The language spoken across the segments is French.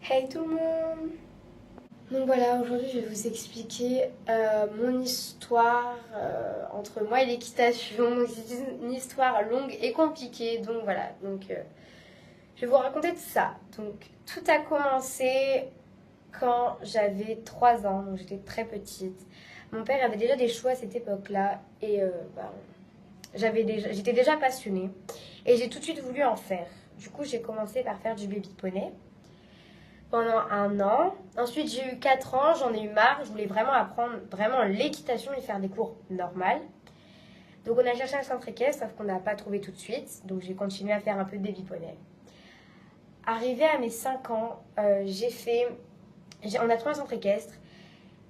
Hey tout le monde! Donc voilà, aujourd'hui je vais vous expliquer mon histoire entre moi et l'équitation. C'est une histoire longue et compliquée, donc voilà. Je vais vous raconter tout ça. Donc tout a commencé quand j'avais 3 ans, donc j'étais très petite. Mon père avait déjà des chevaux à cette époque-là et j'étais déjà passionnée et j'ai tout de suite voulu en faire. Du coup j'ai commencé par faire du baby poney pendant 1 an. Ensuite, j'ai eu 4 ans, j'en ai eu marre. Je voulais vraiment apprendre vraiment l'équitation et faire des cours normales. Donc, on a cherché un centre équestre, sauf qu'on n'a pas trouvé tout de suite. Donc, j'ai continué à faire un peu de baby poney. Arrivé à mes 5 ans, on a trouvé un centre équestre.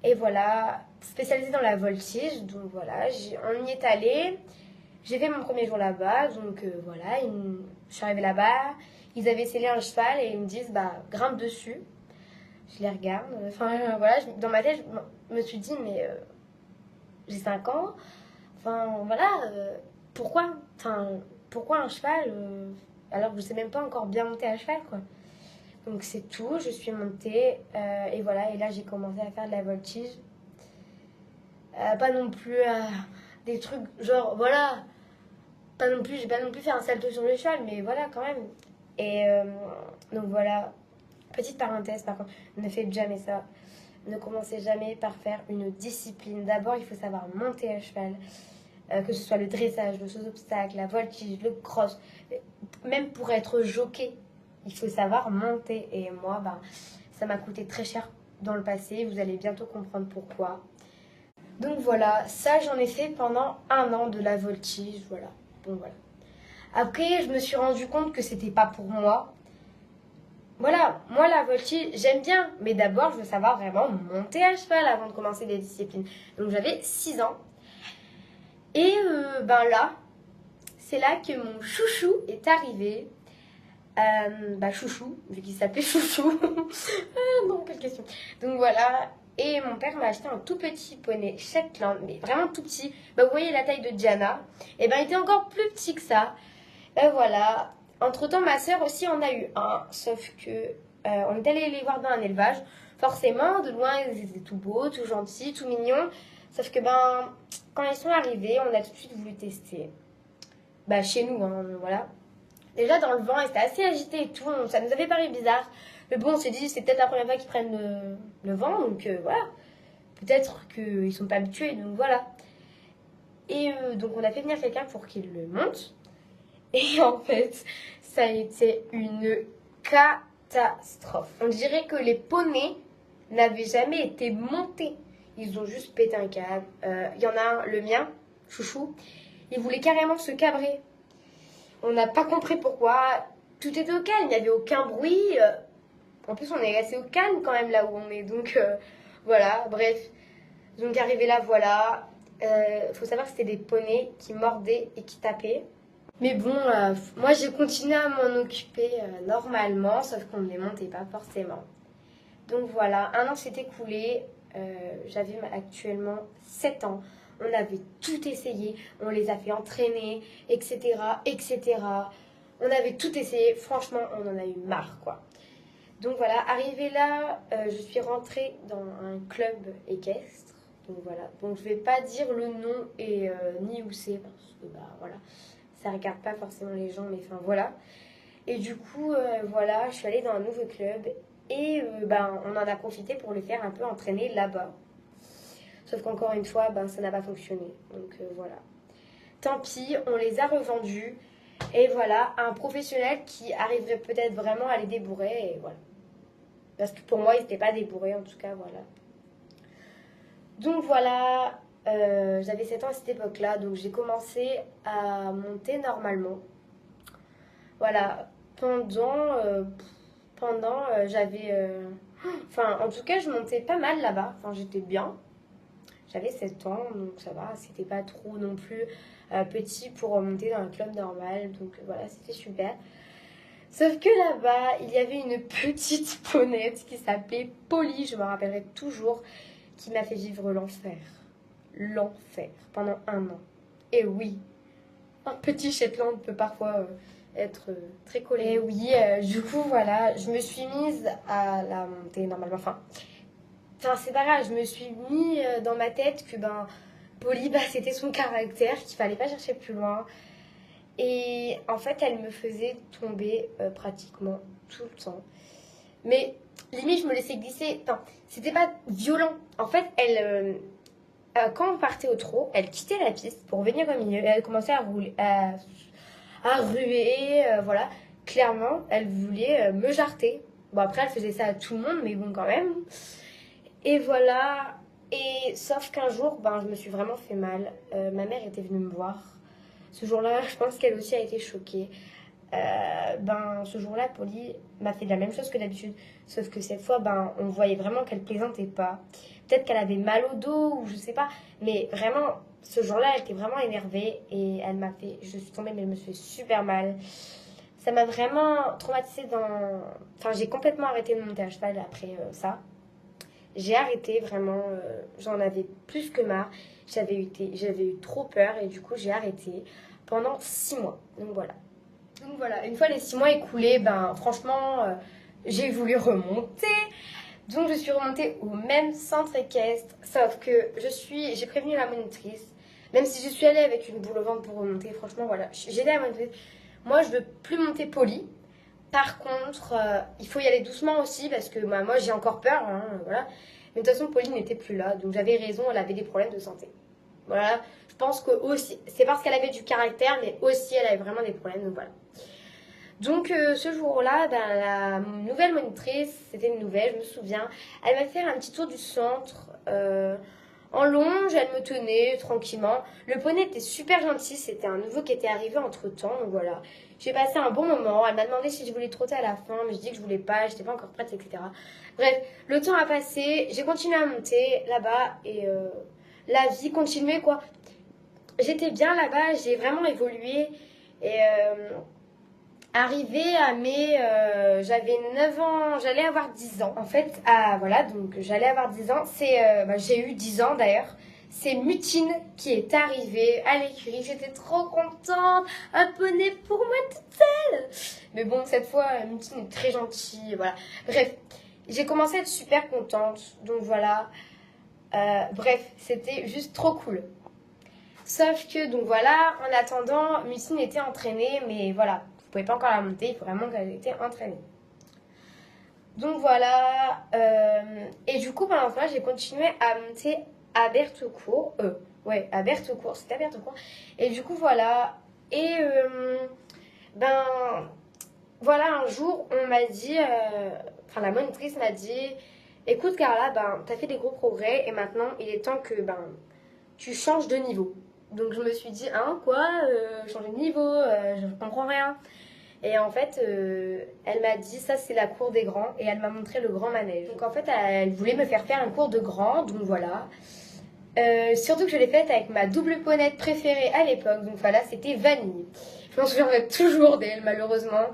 Et voilà, spécialisé dans la voltige. Donc, voilà, on y est allé. J'ai fait mon premier jour là-bas. Donc, voilà, je suis arrivée là-bas. Ils avaient scellé un cheval et ils me disent, bah, grimpe dessus. Je les regarde. Enfin, voilà, dans ma tête, je me suis dit, mais j'ai 5 ans. Enfin, voilà, pourquoi pourquoi un cheval alors que je sais même pas encore bien monter à cheval, quoi. Donc, c'est tout. Je suis montée. Et voilà, et là, j'ai commencé à faire de la voltige. Pas non plus des trucs genre, voilà. J'ai pas non plus fait un salto sur le cheval, mais voilà, quand même. Et donc, voilà. Petite parenthèse, par contre, ne faites jamais ça. Ne commencez jamais par faire une discipline. D'abord, il faut savoir monter à cheval, que ce soit le dressage, le saut d'obstacle, la voltige, le cross. Même pour être jockey, il faut savoir monter. Et moi, ça m'a coûté très cher dans le passé. Vous allez bientôt comprendre pourquoi. Donc voilà, ça j'en ai fait pendant 1 an de la voltige. Voilà. Bon, voilà. Après, je me suis rendu compte que c'était pas pour moi. Voilà, moi la voltige, j'aime bien, mais d'abord je veux savoir vraiment monter à cheval avant de commencer des disciplines. Donc j'avais 6 ans. Et là, c'est là que mon chouchou est arrivé. Chouchou, vu qu'il s'appelait Chouchou. Ah non, quelle question. Donc voilà, et mon père m'a acheté un tout petit poney Shetland, mais vraiment tout petit. Vous voyez la taille de Diana. Et il était encore plus petit que ça. Voilà. Entre-temps, ma sœur aussi en a eu un, sauf que on est allé les voir dans un élevage. Forcément, de loin, ils étaient tout beaux, tout gentils, tout mignons. Sauf que quand ils sont arrivés, on a tout de suite voulu tester. Chez nous, hein, voilà. Déjà dans le vent, ils étaient assez agités et tout. Ça nous avait paru bizarre. Mais bon, on s'est dit, c'est peut-être la première fois qu'ils prennent le vent, donc voilà. Peut-être qu'ils sont pas habitués, donc voilà. Et donc on a fait venir quelqu'un pour qu'il le monte. Et en fait, ça a été une catastrophe. On dirait que les poneys n'avaient jamais été montés. Ils ont juste pété un câble. Il y en a un, le mien, Chouchou, il voulait carrément se cabrer. On n'a pas compris pourquoi. Tout était au calme, il n'y avait aucun bruit. En plus, on est assez au calme quand même là où on est. Donc voilà, bref. Donc arrivé là, voilà. Faut savoir que c'était des poneys qui mordaient et qui tapaient. Mais bon, moi j'ai continué à m'en occuper normalement, sauf qu'on ne les montait pas forcément. Donc voilà, 1 an s'est écoulé, j'avais actuellement 7 ans. On avait tout essayé, on les a fait entraîner, etc., etc. On avait tout essayé, franchement, on en a eu marre, quoi. Donc voilà, arrivée là, je suis rentrée dans un club équestre. Donc voilà, donc je vais pas dire le nom et ni où c'est, parce que voilà, ça regarde pas forcément les gens, mais enfin voilà. Et du coup, voilà, je suis allée dans un nouveau club et on en a profité pour les faire un peu entraîner là-bas. Sauf qu'encore une fois, ça n'a pas fonctionné. Donc voilà. Tant pis, on les a revendus. Et voilà, un professionnel qui arriverait peut-être vraiment à les débourrer. Et voilà. Parce que pour moi, ils n'étaient pas débourrés, en tout cas, voilà. Donc voilà, j'avais 7 ans à cette époque-là. Donc j'ai commencé à monter normalement. Voilà, j'avais... Enfin, en tout cas, je montais pas mal là-bas. Enfin, j'étais bien. J'avais 7 ans, donc ça va. C'était pas trop non plus petit pour monter dans un club normal. Donc voilà, c'était super. Sauf que là-bas, il y avait une petite ponette qui s'appelait Polly, je me rappellerai toujours, qui m'a fait vivre l'enfer. L'enfer, pendant 1 an. Et oui, un petit Shetland peut parfois être très collée. Et oui, du coup, voilà, je me suis mise à la monter normalement. Enfin, c'est pas grave, je me suis mis dans ma tête que Polly, c'était son caractère, qu'il fallait pas chercher plus loin. Et en fait, elle me faisait tomber pratiquement tout le temps. Mais limite, je me laissais glisser. Enfin, c'était pas violent. En fait, quand on partait au trot, elle quittait la piste pour venir au milieu. Et elle commençait à rouler, à ruer, voilà. Clairement, elle voulait me jarter. Bon, après, elle faisait ça à tout le monde, mais bon, quand même. Et voilà. Et sauf qu'un jour, je me suis vraiment fait mal. Ma mère était venue me voir. Ce jour-là, je pense qu'elle aussi a été choquée. Ce jour-là, Polly m'a fait la même chose que d'habitude. Sauf que cette fois, on voyait vraiment qu'elle plaisantait pas. Peut-être qu'elle avait mal au dos ou je sais pas. Mais vraiment, ce jour-là, elle était vraiment énervée. Et elle m'a fait... Je suis tombée, mais elle me fait super mal. Ça m'a vraiment traumatisée dans... Enfin, j'ai complètement arrêté de monter à cheval après ça. J'ai arrêté vraiment. J'en avais plus que marre. J'avais eu trop peur. Et du coup, j'ai arrêté pendant 6 mois. Donc voilà, une fois les 6 mois écoulés, franchement, j'ai voulu remonter. Donc je suis remontée au même centre équestre, sauf que j'ai prévenu la monitrice, même si je suis allée avec une boule au ventre pour remonter, franchement voilà, j'ai dit à la monitrice, moi je veux plus monter Polly. Par contre, il faut y aller doucement aussi parce que moi j'ai encore peur, hein, voilà. Mais de toute façon, Polly n'était plus là, donc j'avais raison, elle avait des problèmes de santé. Voilà, je pense que aussi, c'est parce qu'elle avait du caractère, mais aussi elle avait vraiment des problèmes, donc voilà. Donc ce jour-là, la nouvelle monitrice, c'était une nouvelle, je me souviens, elle m'a fait un petit tour du centre en longe, elle me tenait tranquillement. Le poney était super gentil, c'était un nouveau qui était arrivé entre-temps, donc voilà. J'ai passé un bon moment, elle m'a demandé si je voulais trotter à la fin, mais je dis que je voulais pas, j'étais pas encore prête, etc. Bref, le temps a passé, j'ai continué à monter là-bas et la vie continuait quoi. J'étais bien là-bas, j'ai vraiment évolué et... arrivée à j'avais 9 ans, j'allais avoir 10 ans. En fait, voilà, donc j'allais avoir 10 ans. J'ai eu 10 ans d'ailleurs. C'est Mutine qui est arrivée à l'écurie. J'étais trop contente. Un poney pour moi toute seule. Mais bon, cette fois, Mutine est très gentille. Voilà. Bref, j'ai commencé à être super contente. Donc voilà. Bref, c'était juste trop cool. Sauf que, donc voilà, en attendant, Mutine était entraînée, mais voilà. Je pouvais pas encore la monter, il faut vraiment qu'elle ait été entraînée. Donc voilà, et du coup pendant ce temps j'ai continué à monter à Bertaucourt, à Bertaucourt, c'était à Bertaucourt, et du coup voilà, et voilà, un jour on m'a dit, la monitrice m'a dit, écoute Carla, t'as fait des gros progrès, et maintenant il est temps que tu changes de niveau. Donc je me suis dit, hein, quoi, changer de niveau, je comprends rien. Et en fait, elle m'a dit, ça c'est la cour des grands, et elle m'a montré le grand manège. Donc en fait, elle voulait me faire faire un cours de grand, donc voilà. Surtout que je l'ai faite avec ma double ponette préférée à l'époque, donc voilà, c'était Vanille. Je m'en souviendrai toujours d'elle, malheureusement.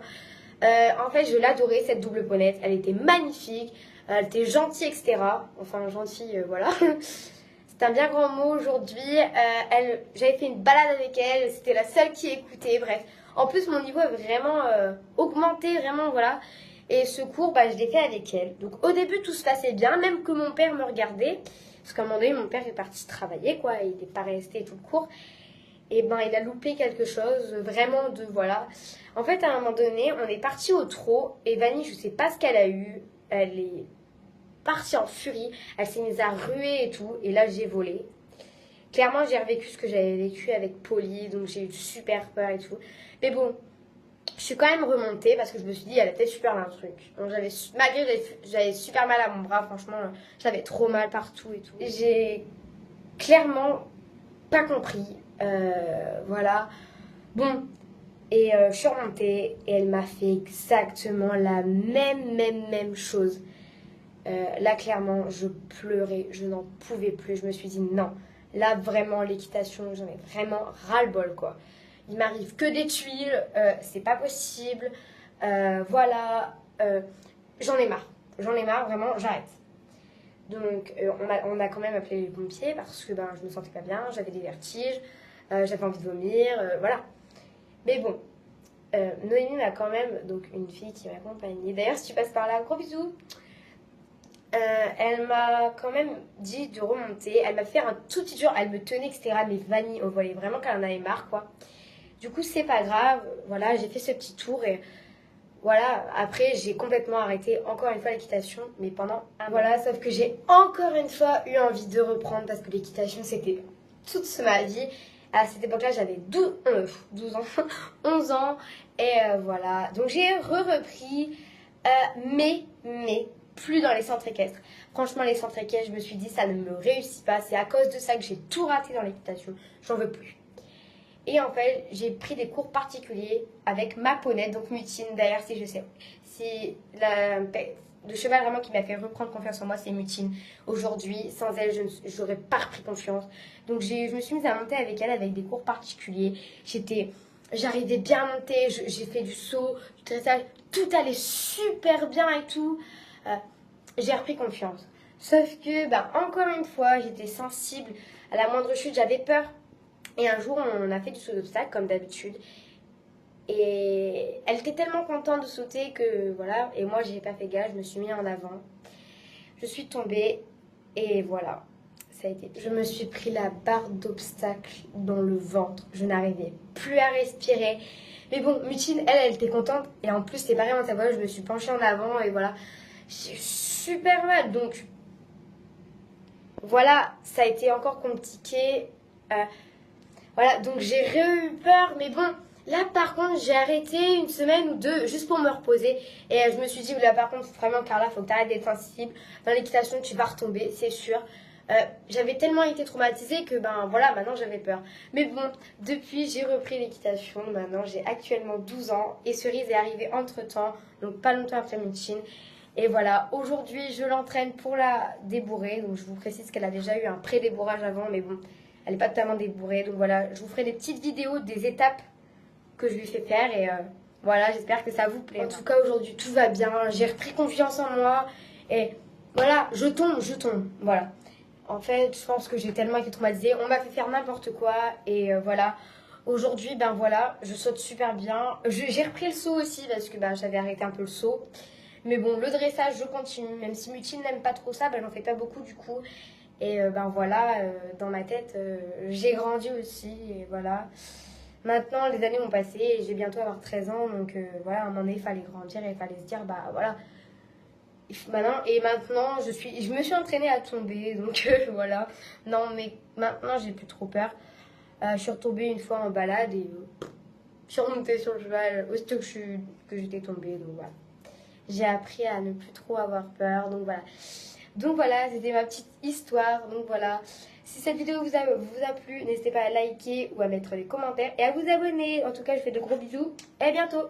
En fait, je l'adorais, cette double ponette. Elle était magnifique, elle était gentille, etc. Enfin, gentille, voilà. C'est un bien grand mot aujourd'hui. J'avais fait une balade avec elle, c'était la seule qui écoutait, bref. En plus, mon niveau a vraiment augmenté, vraiment, voilà. Et ce cours, je l'ai fait avec elle. Donc, au début, tout se passait bien, même que mon père me regardait. Parce qu'à un moment donné, mon père est parti travailler, quoi. Il n'est pas resté tout le cours. Et il a loupé quelque chose, vraiment, voilà. En fait, à un moment donné, on est parti au trot. Et Vanille, je sais pas ce qu'elle a eu. Elle est partie en furie. Elle s'est mise à ruer et tout. Et là, j'ai volé. Clairement, j'ai revécu ce que j'avais vécu avec Polly, donc j'ai eu super peur et tout. Mais bon, je suis quand même remontée parce que je me suis dit, elle a peut-être super mal un truc. Donc malgré j'avais super mal à mon bras, franchement, j'avais trop mal partout et tout. J'ai clairement pas compris, voilà. Bon, et je suis remontée et elle m'a fait exactement la même chose. Là, clairement, je pleurais, je n'en pouvais plus. Je me suis dit non. Là, vraiment, l'équitation, j'en ai vraiment ras-le-bol, quoi. Il m'arrive que des tuiles, c'est pas possible. Voilà, j'en ai marre. J'en ai marre, vraiment, j'arrête. Donc, on a quand même appelé les pompiers parce que je me sentais pas bien, j'avais des vertiges, j'avais envie de vomir, voilà. Mais bon, Noémie m'a quand même, donc une fille qui m'accompagnait. D'ailleurs, si tu passes par là, gros bisous. Elle m'a quand même dit de remonter. Elle m'a fait un tout petit tour. Elle me tenait, etc. Mais vanille, on voyait vraiment qu'elle en avait marre, quoi. Du coup, c'est pas grave. Voilà, j'ai fait ce petit tour et voilà. Après, j'ai complètement arrêté encore une fois l'équitation, mais pendant un mois. Voilà, sauf que j'ai encore une fois eu envie de reprendre parce que l'équitation, c'était toute ma vie. À cette époque-là, j'avais 12 ans, 11 ans. Et voilà. Donc, j'ai repris. Mais plus dans les centres équestres. Franchement, les centres équestres, je me suis dit, ça ne me réussit pas. C'est à cause de ça que j'ai tout raté dans l'équitation. J'en veux plus. Et en fait, j'ai pris des cours particuliers avec ma ponette, donc Mutine. D'ailleurs, si je sais, si le cheval vraiment qui m'a fait reprendre confiance en moi, c'est Mutine. Aujourd'hui, sans elle, je n'aurais pas repris confiance. Donc, je me suis mise à monter avec elle avec des cours particuliers. J'arrivais bien à monter, j'ai fait du saut, du dressage, tout allait super bien et tout. J'ai repris confiance. Sauf que, encore une fois, j'étais sensible à la moindre chute, j'avais peur. Et un jour, on a fait du saut d'obstacle, comme d'habitude. Et elle était tellement contente de sauter que, voilà. Et moi, j'ai pas fait gaffe, je me suis mis en avant. Je suis tombée et voilà. Ça a été pire. Je me suis pris la barre d'obstacle dans le ventre. Je n'arrivais plus à respirer. Mais bon, Mutine, elle était contente. Et en plus, c'est pareil dans sa voix, je me suis penchée en avant et voilà. J'ai eu super mal. Donc, voilà, ça a été encore compliqué. Voilà, donc j'ai eu peur. Mais bon, là, par contre, j'ai arrêté une semaine ou deux juste pour me reposer. Et je me suis dit, là, par contre, vraiment, Carla, faut que tu arrêtes d'être sensible. Dans l'équitation, tu vas retomber, c'est sûr. J'avais tellement été traumatisée que voilà, maintenant j'avais peur. Mais bon, depuis j'ai repris l'équitation. Maintenant j'ai actuellement 12 ans et Cerise est arrivée entre temps, donc pas longtemps après Mutine. Et voilà, aujourd'hui je l'entraîne pour la débourrer. Donc je vous précise qu'elle a déjà eu un pré-débourrage avant, mais bon, elle n'est pas totalement débourrée. Donc voilà, je vous ferai des petites vidéos des étapes que je lui fais faire et voilà, j'espère que ça vous plaît. En tout cas, aujourd'hui tout va bien, j'ai repris confiance en moi et voilà, je tombe, voilà. En fait, je pense que j'ai tellement été traumatisée. On m'a fait faire n'importe quoi. Et voilà. Aujourd'hui, voilà, je saute super bien. J'ai repris le saut aussi parce que j'avais arrêté un peu le saut. Mais bon, le dressage, je continue. Même si Mutine n'aime pas trop ça, j'en fais pas beaucoup du coup. Et voilà, dans ma tête, j'ai grandi aussi. Et voilà. Maintenant, les années ont passé et j'ai bientôt avoir 13 ans. Donc voilà, à un moment donné, il fallait grandir et il fallait se dire, voilà. Maintenant, je me suis entraînée à tomber, donc voilà. Non, mais maintenant, j'ai plus trop peur. Je suis retombée une fois en balade et je suis remontée sur le cheval aussitôt que j'étais tombée, donc voilà. J'ai appris à ne plus trop avoir peur, donc voilà. Donc voilà, c'était ma petite histoire, donc voilà. Si cette vidéo vous a plu, n'hésitez pas à liker ou à mettre des commentaires et à vous abonner. En tout cas, je vous fais de gros bisous et à bientôt.